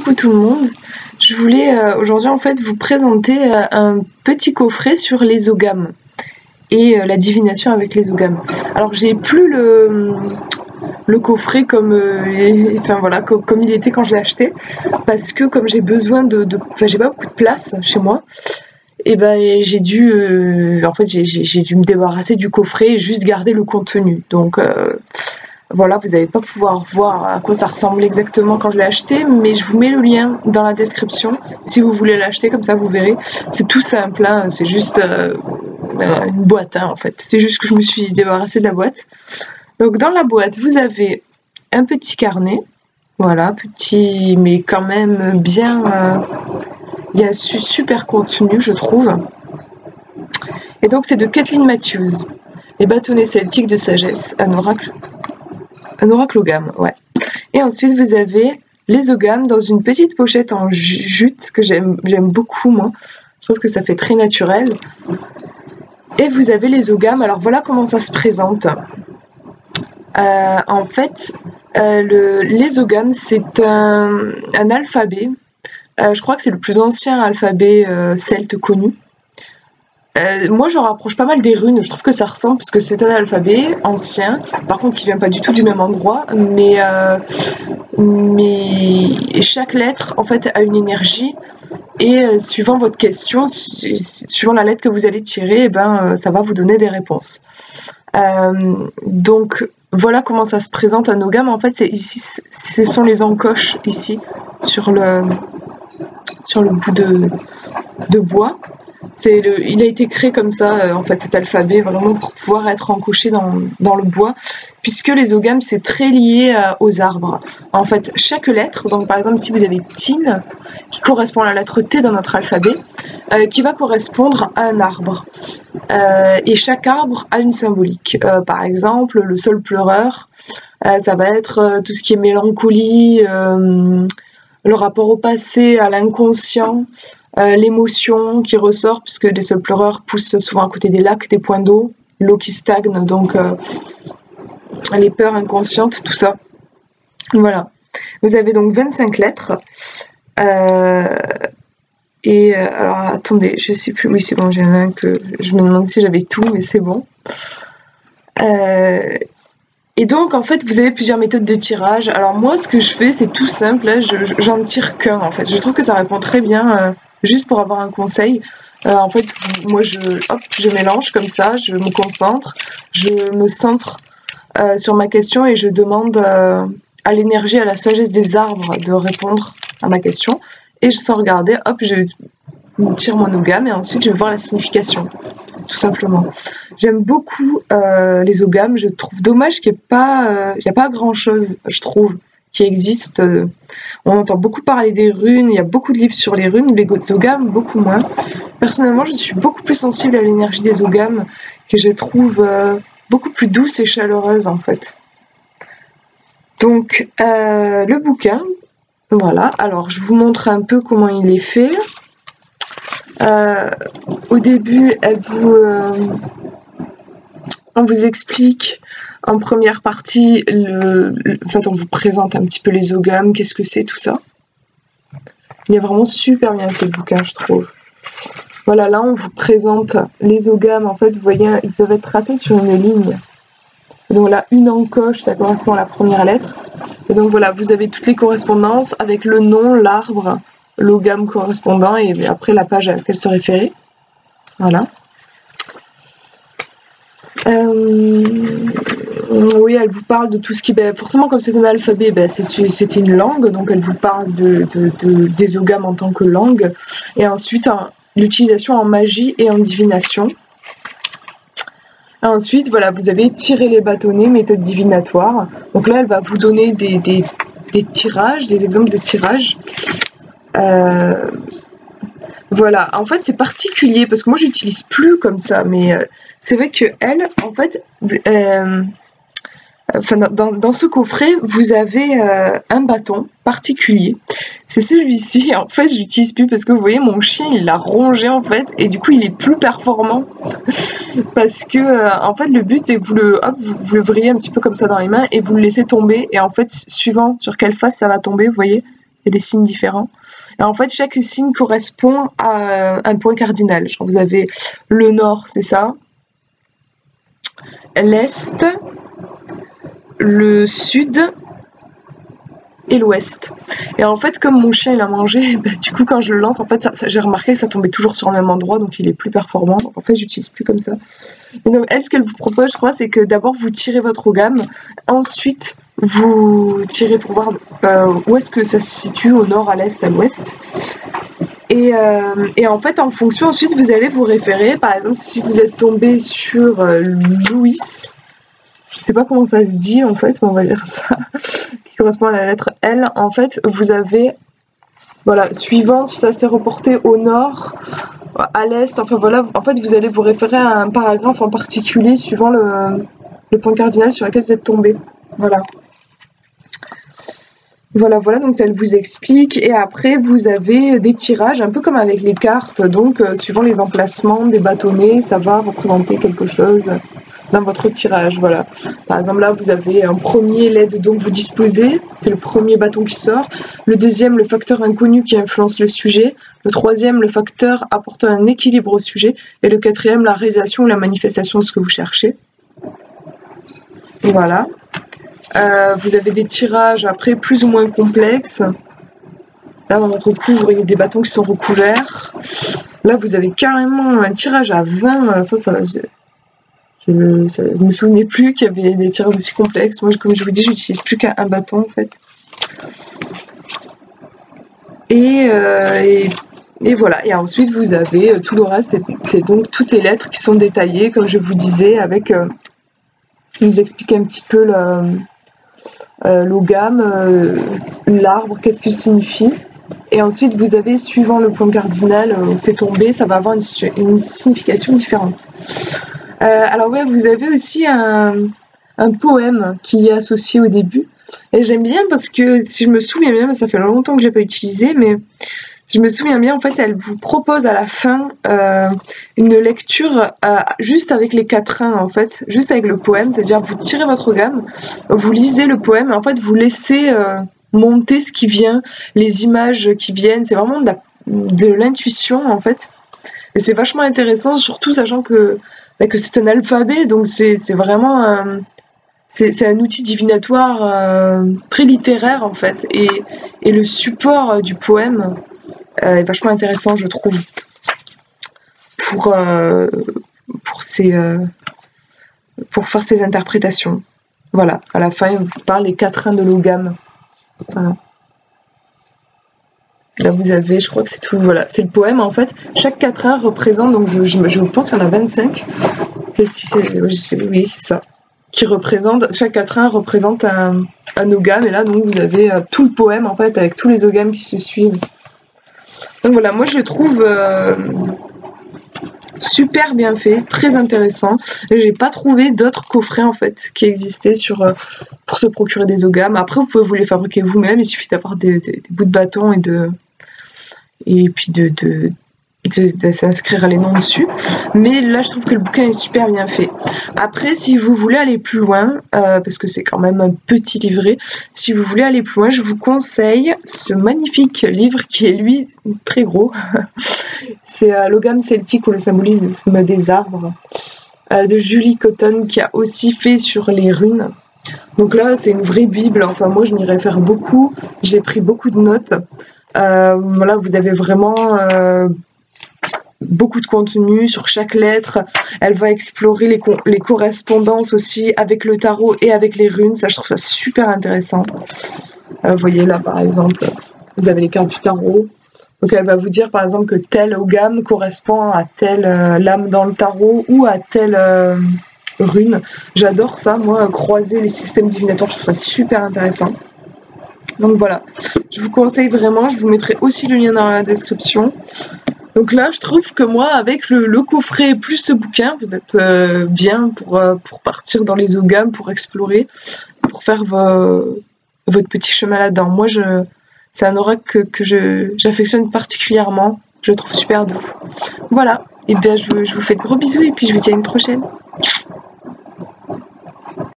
coucou tout le monde. Je voulais aujourd'hui en fait vous présenter un petit coffret sur les ogames et la divination avec les ogames. Alors j'ai plus le coffret comme enfin voilà comme il était quand je l'ai acheté, parce que comme j'ai besoin enfin j'ai pas beaucoup de place chez moi, et ben j'ai dû en fait j'ai dû me débarrasser du coffret et juste garder le contenu. Donc voilà, vous n'allez pas pouvoir voir à quoi ça ressemble exactement quand je l'ai acheté, mais je vous mets le lien dans la description si vous voulez l'acheter, comme ça vous verrez. C'est tout simple, hein, c'est juste une boîte, hein, en fait. C'est juste que je me suis débarrassée de la boîte. Donc dans la boîte, vous avez un petit carnet, voilà, petit mais quand même bien, il y a un super contenu, je trouve. Et donc c'est de Kathleen Matthews, Les bâtonnets celtiques de sagesse, un oracle ogame, ouais. Et ensuite vous avez les ogames dans une petite pochette en jute que j'aime beaucoup, moi. Je trouve que ça fait très naturel. Et vous avez les ogames. Alors voilà comment ça se présente. En fait, les ogames, c'est un alphabet. Je crois que c'est le plus ancien alphabet celte connu. Moi je rapproche pas mal des runes, je trouve que ça ressemble parce que c'est un alphabet ancien, par contre qui vient pas du tout du même endroit, mais chaque lettre en fait a une énergie, et suivant votre question, suivant la lettre que vous allez tirer, ça va vous donner des réponses. Donc voilà comment ça se présente un ogame. En fait ici, ce sont les encoches ici sur le bout de bois. Il a été créé comme ça, en fait, cet alphabet, vraiment pour pouvoir être encoché dans le bois, puisque les ogames, c'est très lié aux arbres. En fait, chaque lettre, donc par exemple, si vous avez Tin, qui correspond à la lettre T dans notre alphabet, qui va correspondre à un arbre. Et chaque arbre a une symbolique. Par exemple, le sol pleureur, ça va être tout ce qui est mélancolie, le rapport au passé, à l'inconscient, l'émotion qui ressort, puisque les sols pleureurs poussent souvent à côté des lacs, des points d'eau, l'eau qui stagne, donc les peurs inconscientes, tout ça. Voilà. Vous avez donc 25 lettres. Alors attendez, je sais plus, oui c'est bon, j'ai un que je me demande si j'avais tout, mais c'est bon. Et donc en fait vous avez plusieurs méthodes de tirage. Alors moi ce que je fais c'est tout simple, là j'en tire qu'un en fait. Je trouve que ça répond très bien, juste pour avoir un conseil. En fait moi je mélange comme ça, je me concentre, je me centre sur ma question et je demande à l'énergie, à la sagesse des arbres de répondre à ma question. Et sans regarder, hop, je tire mon ogame et ensuite je vais voir la signification, tout simplement. J'aime beaucoup les ogames. Je trouve dommage qu'il n'y ait pas grand chose, je trouve, qui existe. On entend beaucoup parler des runes, il y a beaucoup de livres sur les runes, les ogames beaucoup moins. Personnellement je suis beaucoup plus sensible à l'énergie des ogames, que je trouve beaucoup plus douce et chaleureuse en fait. Donc le bouquin, voilà, alors je vous montre un peu comment il est fait. Au début, on vous explique en première partie, en fait, on vous présente un petit peu les ogames, qu'est-ce que c'est, tout ça. Il est vraiment super bien fait le bouquin, je trouve. Voilà, là on vous présente les ogames, en fait, vous voyez, ils peuvent être tracés sur une ligne. Donc là, une encoche, ça correspond à la première lettre. Et donc voilà, vous avez toutes les correspondances avec le nom, l'arbre, l'ogame correspondant et après la page à laquelle se référer. Voilà. Oui, elle vous parle de tout ce qui... forcément, comme c'est un alphabet, c'est une langue, donc elle vous parle des ogames en tant que langue. Et ensuite, l'utilisation en magie et en divination. Ensuite, voilà, vous avez tiré les bâtonnets, méthode divinatoire. Donc là, elle va vous donner des tirages, des exemples de tirages. Voilà, en fait c'est particulier parce que moi j'utilise plus comme ça, mais c'est vrai que elle, en fait, dans ce coffret vous avez un bâton particulier. C'est celui-ci. En fait j'utilise plus parce que vous voyez mon chien il l'a rongé en fait et du coup il est plus performant parce que en fait le but c'est que vous le vrillez un petit peu comme ça dans les mains et vous le laissez tomber, et en fait suivant sur quelle face ça va tomber, vous voyez, Il y a des signes différents. Et en fait, chaque signe correspond à un point cardinal. Genre, vous avez le nord, c'est ça. L'est, le sud et l'ouest. Et en fait, comme mon chien il a mangé, bah, du coup quand je le lance, en fait, j'ai remarqué que ça tombait toujours sur le même endroit, donc il est plus performant. Donc en fait, j'utilise plus comme ça. Et donc elle, ce qu'elle vous propose, je crois, c'est que d'abord vous tirez votre ogam, ensuite vous tirez pour voir où est-ce que ça se situe, au nord, à l'est, à l'ouest. Et en fait, en fonction, ensuite, vous allez vous référer. Par exemple, si vous êtes tombé sur Louis, je sais pas comment ça se dit en fait, mais on va dire ça, qui correspond à la lettre L. En fait, vous avez, voilà, suivant si ça s'est reporté au nord, à l'est, enfin voilà, en fait, vous allez vous référer à un paragraphe en particulier suivant le point cardinal sur lequel vous êtes tombé. Voilà. Voilà, donc ça elle vous explique. Et après, vous avez des tirages, un peu comme avec les cartes. Donc, suivant les emplacements des bâtonnets, ça va représenter quelque chose dans votre tirage. Voilà. Par exemple, là, vous avez un premier l'aide dont vous disposez. C'est le premier bâton qui sort. Le deuxième, le facteur inconnu qui influence le sujet. Le troisième, le facteur apportant un équilibre au sujet. Et le quatrième, la réalisation ou la manifestation de ce que vous cherchez. Voilà. Vous avez des tirages après plus ou moins complexes. Là, on recouvre, il y a des bâtons qui sont recouverts. Là, vous avez carrément un tirage à 20. Je ne me souvenais plus qu'il y avait des tirages aussi complexes. Moi, comme je vous dis, j'utilise plus qu'un bâton en fait. Et voilà. Et ensuite, vous avez tout le reste. C'est donc toutes les lettres qui sont détaillées, comme je vous disais, avec. Je vous explique un petit peu l'ogam, l'arbre, qu'est-ce qu'il signifie. Et ensuite, vous avez, suivant le point cardinal où c'est tombé, ça va avoir une signification différente. Alors ouais, vous avez aussi un poème qui est associé au début. Et j'aime bien parce que, si je me souviens bien, mais ça fait longtemps que je n'ai pas utilisé, mais si je me souviens bien, en fait, elle vous propose à la fin une lecture juste avec les quatrains, en fait, juste avec le poème. C'est-à-dire, vous tirez votre ogam, vous lisez le poème, et en fait, vous laissez monter ce qui vient, les images qui viennent. C'est vraiment de l'intuition, en fait. Et c'est vachement intéressant, surtout sachant que c'est un alphabet, donc c'est vraiment c'est un outil divinatoire très littéraire, en fait. Et le support du poème est vachement intéressant, je trouve, pour faire ces interprétations. Voilà, à la fin, il vous parle des quatrains de l'ogam. Voilà. Là, vous avez, je crois que c'est tout. Voilà, c'est le poème, en fait. Chaque quatrain représente, donc je pense qu'il y en a 25. Oui, c'est ça. Qui représente, chaque quatrain représente un ogam. Et là, donc, vous avez tout le poème, en fait, avec tous les ogams qui se suivent. Donc voilà, moi je le trouve super bien fait, très intéressant. J'ai pas trouvé d'autres coffrets en fait qui existaient pour se procurer des ogams. Après, vous pouvez vous les fabriquer vous-même, il suffit d'avoir des bouts de bâton et puis de s'inscrire les noms dessus. Mais là, je trouve que le bouquin est super bien fait. Après, si vous voulez aller plus loin, parce que c'est quand même un petit livret, si vous voulez aller plus loin, je vous conseille ce magnifique livre qui est, lui, très gros. C'est l'ogam celtique ou le symbolisme des arbres, de Julie Cotton, qui a aussi fait sur les runes. Donc là, c'est une vraie bible. Enfin, moi, je m'y réfère beaucoup. J'ai pris beaucoup de notes. Voilà, vous avez vraiment beaucoup de contenu sur chaque lettre. Elle va explorer les correspondances aussi avec le tarot et avec les runes. Ça, je trouve ça super intéressant. Vous voyez là, par exemple, vous avez les cartes du tarot. Donc elle va vous dire par exemple que tel ogam correspond à telle lame dans le tarot ou à telle rune. J'adore ça, moi, croiser les systèmes divinatoires, je trouve ça super intéressant. Donc voilà, je vous conseille vraiment, je vous mettrai aussi le lien dans la description. Donc là, je trouve que moi, avec le coffret plus ce bouquin, vous êtes bien pour partir dans les ogams, pour explorer, pour faire votre petit chemin là-dedans. Moi, c'est un oracle que j'affectionne particulièrement, je le trouve super doux. Voilà, et bien je vous fais de gros bisous et puis je vous dis à une prochaine.